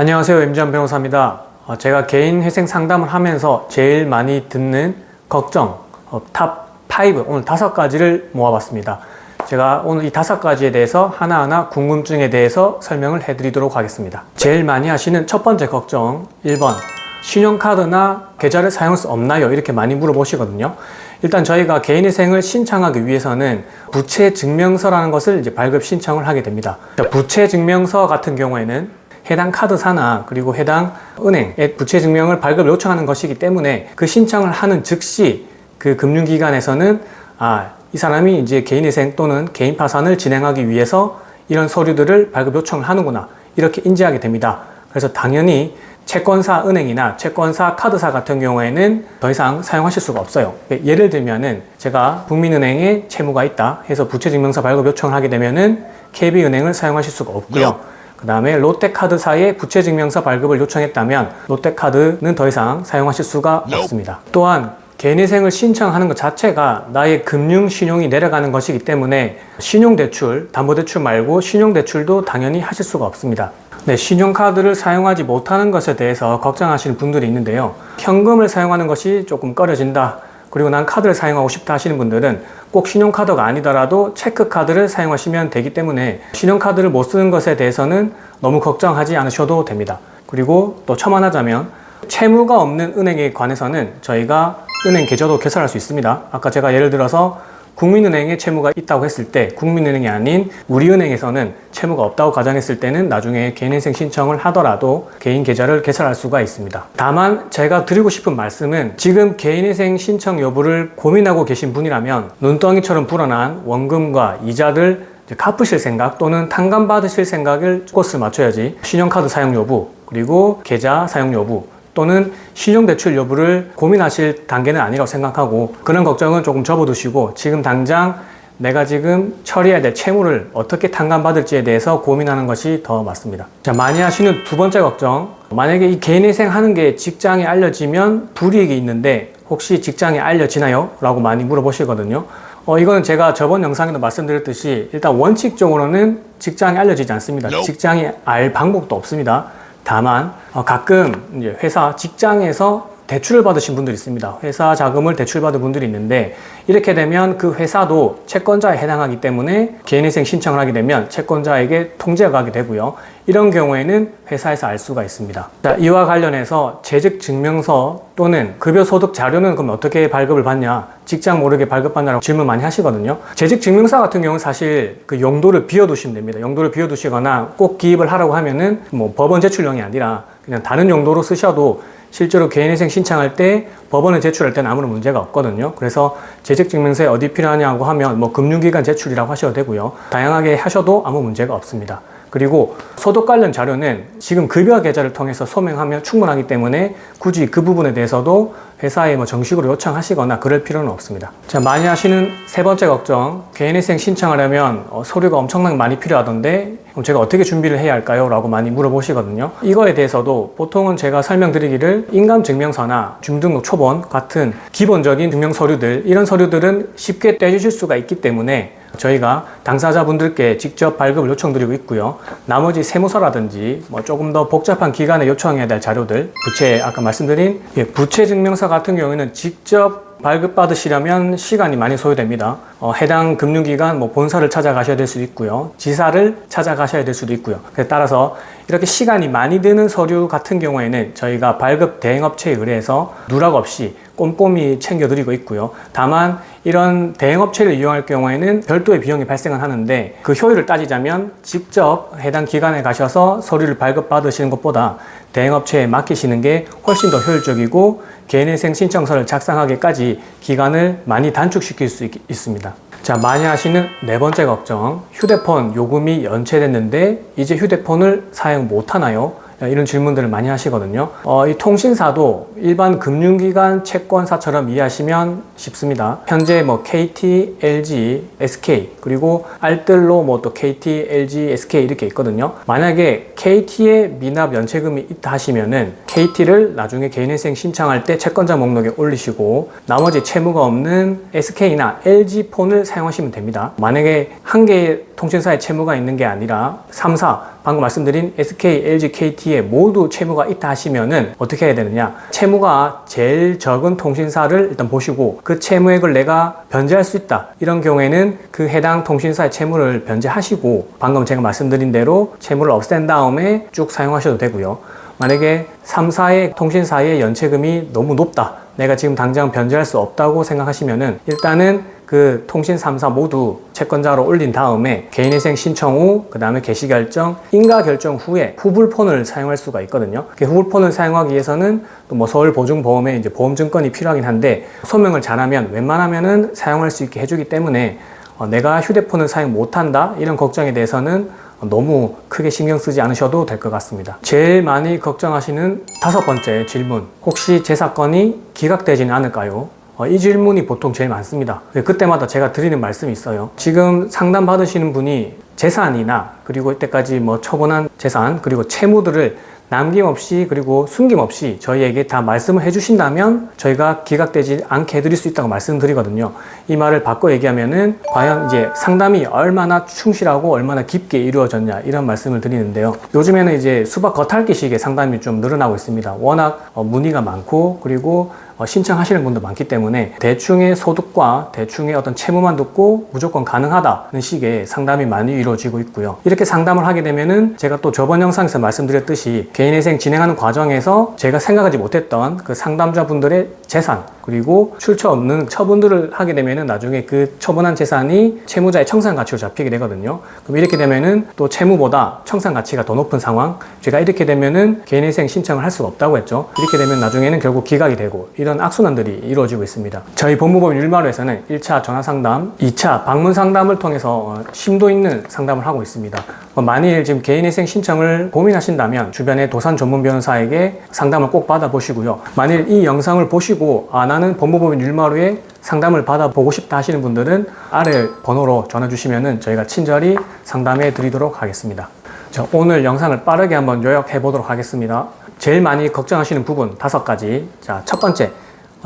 안녕하세요. 임지환 변호사입니다. 제가 개인 회생 상담을 하면서 제일 많이 듣는 걱정 탑5 오늘 5가지를 모아봤습니다. 제가 오늘 이 5가지에 대해서 하나하나 궁금증에 대해서 설명을 해드리도록 하겠습니다. 제일 많이 하시는 첫 번째 걱정 1번 신용카드나 계좌를 사용할 수 없나요? 이렇게 많이 물어보시거든요. 일단 저희가 개인회생을 신청하기 위해서는 부채증명서라는 것을 이제 발급 신청을 하게 됩니다. 부채증명서 같은 경우에는 해당 카드사나 그리고 해당 은행에 부채증명을 발급 요청하는 것이기 때문에 그 신청을 하는 즉시 그 금융기관에서는 이 사람이 이제 개인회생 또는 개인 파산을 진행하기 위해서 이런 서류들을 발급 요청을 하는구나 이렇게 인지하게 됩니다. 그래서 당연히 채권사 은행이나 채권사 카드사 같은 경우에는 더 이상 사용하실 수가 없어요. 예를 들면은 제가 국민은행에 채무가 있다 해서 부채증명서 발급 요청을 하게 되면은 KB은행을 사용하실 수가 없고요. 그 다음에 롯데카드사에 부채증명서 발급을 요청했다면 롯데카드는 더 이상 사용하실 수가 없습니다. 또한 개인회생을 신청하는 것 자체가 나의 금융신용이 내려가는 것이기 때문에 신용대출, 담보대출 말고 신용대출도 당연히 하실 수가 없습니다. 네, 신용카드를 사용하지 못하는 것에 대해서 걱정하시는 분들이 있는데요. 현금을 사용하는 것이 조금 꺼려진다. 그리고 난 카드를 사용하고 싶다 하시는 분들은 꼭 신용카드가 아니더라도 체크카드를 사용하시면 되기 때문에 신용카드를 못 쓰는 것에 대해서는 너무 걱정하지 않으셔도 됩니다. 그리고 또 첨언하자면 채무가 없는 은행에 관해서는 저희가 은행 계좌도 개설할 수 있습니다. 아까 제가 예를 들어서 국민은행에 채무가 있다고 했을 때 국민은행이 아닌 우리은행에서는 채무가 없다고 가정했을 때는 나중에 개인회생 신청을 하더라도 개인 계좌를 개설할 수가 있습니다. 다만 제가 드리고 싶은 말씀은 지금 개인회생 신청 여부를 고민하고 계신 분이라면 눈덩이처럼 불어난 원금과 이자를 갚으실 생각 또는 탕감받으실 생각을 꽃을 맞춰야지 신용카드 사용 여부 그리고 계좌 사용 여부 또는 신용대출 여부를 고민하실 단계는 아니라고 생각하고 그런 걱정은 조금 접어두시고 지금 당장 내가 지금 처리해야 될 채무를 어떻게 탕감받을지에 대해서 고민하는 것이 더 맞습니다. 자, 많이 하시는 두 번째 걱정 만약에 이 개인회생 하는 게 직장에 알려지면 불이익이 있는데 혹시 직장에 알려지나요? 라고 많이 물어보시거든요. 이거는 제가 저번 영상에도 말씀드렸듯이 일단 원칙적으로는 직장에 알려지지 않습니다. 직장이 알 방법도 없습니다. 다만 가끔 이제 회사 직장에서 대출을 받으신 분들이 있습니다. 회사 자금을 대출받은 분들이 있는데 이렇게 되면 그 회사도 채권자에 해당하기 때문에 개인회생 신청을 하게 되면 채권자에게 통지가 가게 되고요. 이런 경우에는 회사에서 알 수가 있습니다. 자, 이와 관련해서 재직증명서 또는 급여소득 자료는 그럼 어떻게 발급을 받냐 직장 모르게 발급받냐라고 질문 많이 하시거든요. 재직증명서 같은 경우는 사실 그 용도를 비워두시면 됩니다. 용도를 비워두시거나 꼭 기입을 하라고 하면은 뭐 법원 제출용이 아니라 그냥 다른 용도로 쓰셔도 실제로 개인회생 신청할 때 법원에 제출할 때는 아무런 문제가 없거든요. 그래서 재직증명서에 어디 필요하냐고 하면 뭐 금융기관 제출이라고 하셔도 되고요. 다양하게 하셔도 아무 문제가 없습니다. 그리고 소득 관련 자료는 지금 급여 계좌를 통해서 소명하면 충분하기 때문에 굳이 그 부분에 대해서도 회사에 뭐 정식으로 요청하시거나 그럴 필요는 없습니다. 자, 많이 하시는 세 번째 걱정 개인회생 신청하려면 서류가 엄청나게 많이 필요하던데 그럼 제가 어떻게 준비를 해야 할까요? 라고 많이 물어보시거든요. 이거에 대해서도 보통은 제가 설명드리기를 인감증명서나 주민등록 초본 같은 기본적인 증명 서류들 이런 서류들은 쉽게 떼주실 수가 있기 때문에 저희가 당사자분들께 직접 발급을 요청드리고 있고요. 나머지 세무서라든지 뭐 조금 더 복잡한 기관에 요청해야 될 자료들 아까 말씀드린 부채증명서 같은 경우에는 직접 발급받으시려면 시간이 많이 소요됩니다. 해당 금융기관 본사를 찾아가셔야 될 수도 있고요. 지사를 찾아가셔야 될 수도 있고요. 따라서 이렇게 시간이 많이 드는 서류 같은 경우에는 저희가 발급 대행업체에 의뢰해서 누락 없이 꼼꼼히 챙겨드리고 있고요. 다만 이런 대행업체를 이용할 경우에는 별도의 비용이 발생은 하는데 그 효율을 따지자면 직접 해당 기관에 가셔서 서류를 발급받으시는 것보다 대행업체에 맡기시는 게 훨씬 더 효율적이고 개인회생 신청서를 작성하기까지 기간을 많이 단축시킬 수 있습니다. 자, 많이 하시는 네 번째 걱정 휴대폰 요금이 연체됐는데 이제 휴대폰을 사용 못하나요? 이런 질문들을 많이 하시거든요. 이 통신사도 일반 금융기관 채권사처럼 이해하시면 쉽습니다. 현재 KT, LG, SK 그리고 알뜰로 또 KT, LG, SK 이렇게 있거든요. 만약에 KT에 미납 연체금이 있다 하시면은 KT를 나중에 개인회생 신청할 때 채권자 목록에 올리시고 나머지 채무가 없는 SK나 LG 폰을 사용하시면 됩니다. 만약에 한 개의 통신사에 채무가 있는 게 아니라 3사 방금 말씀드린 SK, LG, KT에 모두 채무가 있다 하시면은 어떻게 해야 되느냐? 채무가 제일 적은 통신사를 일단 보시고 그 채무액을 내가 변제할 수 있다. 이런 경우에는 그 해당 통신사의 채무를 변제하시고 방금 제가 말씀드린 대로 채무를 없앤 다음에 쭉 사용하셔도 되고요. 만약에 3, 4의 통신사의 연체금이 너무 높다. 내가 지금 당장 변제할 수 없다고 생각하시면은 일단은 그 통신 3사 모두 채권자로 올린 다음에 개인회생 신청 후 그 다음에 개시결정, 인가 결정 후에 후불폰을 사용할 수가 있거든요. 그 후불폰을 사용하기 위해서는 또 뭐 서울보증보험에 이제 보험증권이 필요하긴 한데 소명을 잘하면 웬만하면은 사용할 수 있게 해주기 때문에 내가 휴대폰을 사용 못한다 이런 걱정에 대해서는 너무 크게 신경 쓰지 않으셔도 될 것 같습니다. 제일 많이 걱정하시는 5번째 질문, 혹시 제 사건이 기각되지는 않을까요? 이 질문이 보통 제일 많습니다. 그때마다 제가 드리는 말씀이 있어요. 지금 상담 받으시는 분이 재산이나 그리고 이때까지 뭐 처분한 재산 그리고 채무들을 남김없이 그리고 숨김없이 저희에게 다 말씀을 해주신다면 저희가 기각되지 않게 해드릴 수 있다고 말씀드리거든요. 이 말을 바꿔 얘기하면은 과연 이제 상담이 얼마나 충실하고 얼마나 깊게 이루어졌냐 이런 말씀을 드리는데요. 요즘에는 이제 수박 겉핥기식의 상담이 좀 늘어나고 있습니다. 워낙 문의가 많고 그리고 신청하시는 분도 많기 때문에 대충의 소득과 대충의 어떤 채무만 듣고 무조건 가능하다는 식의 상담이 많이 이루어지고 있고요. 이렇게 상담을 하게 되면은 제가 또 저번 영상에서 말씀드렸듯이 개인회생 진행하는 과정에서 제가 생각하지 못했던 그 상담자분들의 재산 그리고 출처 없는 처분들을 하게 되면은 나중에 그 처분한 재산이 채무자의 청산 가치로 잡히게 되거든요. 그럼 이렇게 되면은 또 채무보다 청산 가치가 더 높은 상황, 제가 이렇게 되면은 개인회생 신청을 할 수가 없다고 했죠. 이렇게 되면 나중에는 결국 기각이 되고 이런 악순환들이 이루어지고 있습니다. 저희 법무법인 율마루에서는 1차 전화상담, 2차 방문상담을 통해서 심도 있는 상담을 하고 있습니다. 만일 지금 개인회생 신청을 고민하신다면 주변의 도산 전문 변호사에게 상담을 꼭 받아보시고요. 만일 이 영상을 보시고 나는 법무법인 율마루에 상담을 받아보고 싶다 하시는 분들은 아래 번호로 전화 주시면은 저희가 친절히 상담해 드리도록 하겠습니다. 자, 오늘 영상을 빠르게 한번 요약해 보도록 하겠습니다. 제일 많이 걱정하시는 부분 5가지. 자, 첫 번째,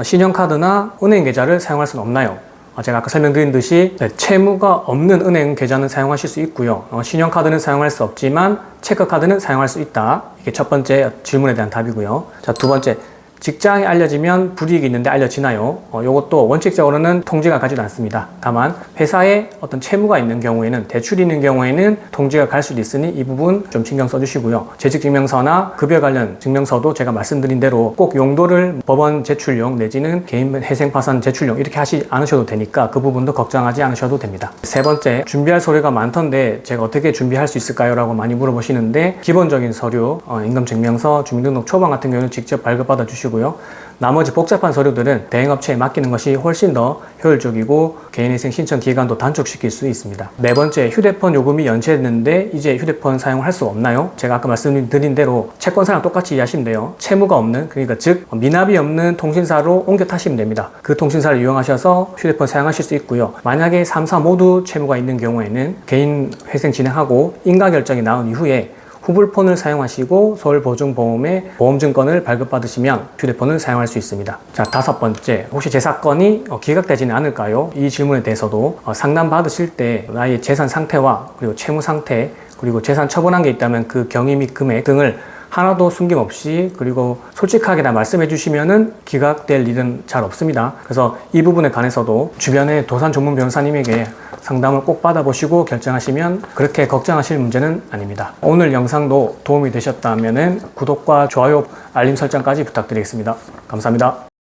신용카드나 은행 계좌를 사용할 수는 없나요? 제가 아까 설명드린 듯이 채무가 없는 은행 계좌는 사용하실 수 있고요. 신용카드는 사용할 수 없지만 체크카드는 사용할 수 있다. 이게 첫 번째 질문에 대한 답이고요. 자, 두 번째, 직장이 알려지면 불이익이 있는데 알려지나요? 이것도 원칙적으로는 통지가 가지도 않습니다. 다만 회사에 어떤 채무가 있는 경우에는, 대출이 있는 경우에는 통지가 갈 수도 있으니 이 부분 좀 신경 써주시고요. 재직증명서나 급여 관련 증명서도 제가 말씀드린 대로 꼭 용도를 법원 제출용 내지는 개인 회생파산 제출용 이렇게 하지 않으셔도 되니까 그 부분도 걱정하지 않으셔도 됩니다. 세 번째, 준비할 서류가 많던데 제가 어떻게 준비할 수 있을까요? 라고 많이 물어보시는데 기본적인 서류, 임금증명서, 주민등록 초반 같은 경우는 직접 발급받아 주시고 나머지 복잡한 서류들은 대행업체에 맡기는 것이 훨씬 더 효율적이고 개인회생 신청 기간도 단축시킬 수 있습니다. 네 번째, 휴대폰 요금이 연체됐는데 이제 휴대폰 사용할 수 없나요? 제가 아까 말씀드린 대로 채권사랑 똑같이 이해하시면 돼요. 채무가 없는, 그러니까 즉 미납이 없는 통신사로 옮겨 타시면 됩니다. 그 통신사를 이용하셔서 휴대폰 사용하실 수 있고요. 만약에 3사 모두 채무가 있는 경우에는 개인 회생 진행하고 인가 결정이 나온 이후에 후불폰을 사용하시고 서울보증보험의 보험증권을 발급받으시면 휴대폰을 사용할 수 있습니다. 자, 5번째, 혹시 제 사건이 기각되지는 않을까요? 이 질문에 대해서도 상담 받으실 때 나의 재산 상태와 그리고 채무 상태 그리고 재산 처분한 게 있다면 그 경위 및 금액 등을 하나도 숨김없이 그리고 솔직하게 다 말씀해 주시면은 기각될 일은 잘 없습니다. 그래서 이 부분에 관해서도 주변의 도산 전문 변호사님에게 상담을 꼭 받아보시고 결정하시면 그렇게 걱정하실 문제는 아닙니다. 오늘 영상도 도움이 되셨다면 구독과 좋아요, 알림 설정까지 부탁드리겠습니다. 감사합니다.